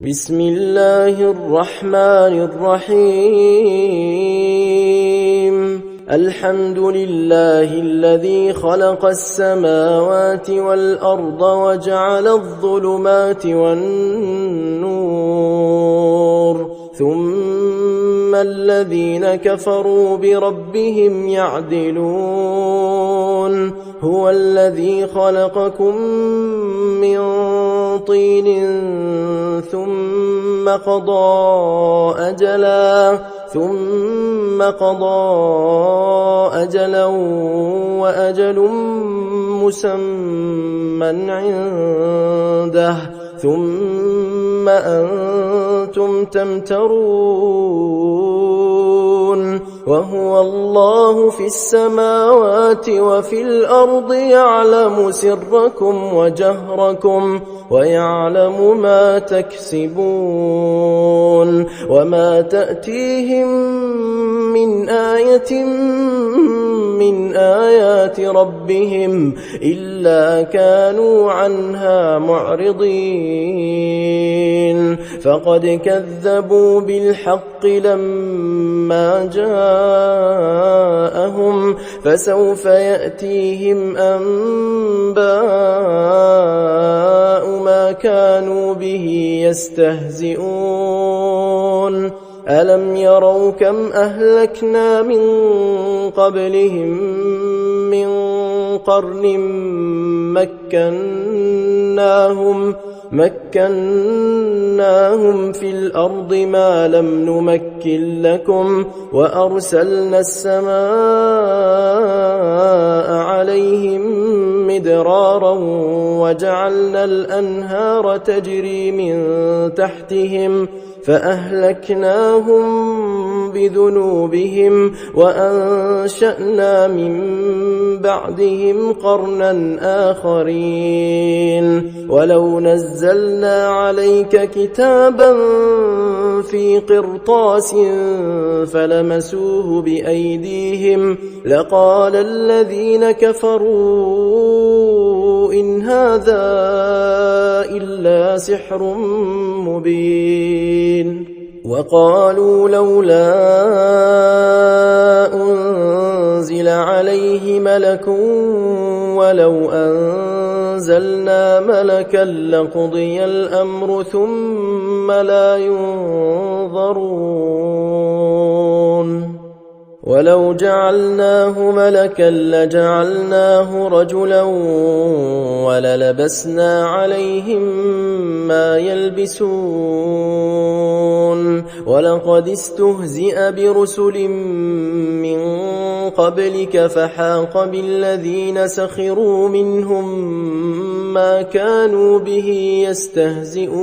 بسم الله الرحمن الرحيم الحمد لله الذي خلق السماوات والأرض وجعل الظلمات والنور ثم الذين كفروا بربهم يعدلون هو الذي خلقكم من طين ثم قضى أجلا وأجل مسمى عنده ثم أنتم تمترون وهو الله في السماوات وفي الأرض يعلم سركم وجهركم ويعلم ما تكسبون وما تأتيهم من آية من آيات ربهم إلا كانوا عنها معرضين فقد كذبوا بالحق لما جاءهم فسوف يأتيهم أنباء ما كانوا به يستهزئون ألم يروا كم أهلكنا من قبلهم من قرن مكناهم في الأرض ما لم نمكن لكم وأرسلنا السماء عليهم مدرارا وجعلنا الأنهار تجري من تحتهم فأهلكناهم بذنوبهم وأنشأنا من بعدهم قرنا آخرين ولو نزلنا عليك كتابا في قرطاس فلمسوه بأيديهم لقال الذين كفروا إن هذا إلا سحر مبين وقالوا لولا أنزل عليه ملك ولو أنزلنا ملكا لقضي الأمر ثم لا ينظرون ولو جعلناه ملكا لجعلناه رجلا وللبسنا عليهم ما يلبسون ولقد استهزئ برسل من قبلك فحاق بالذين سخروا منهم ما كانوا به يستهزئون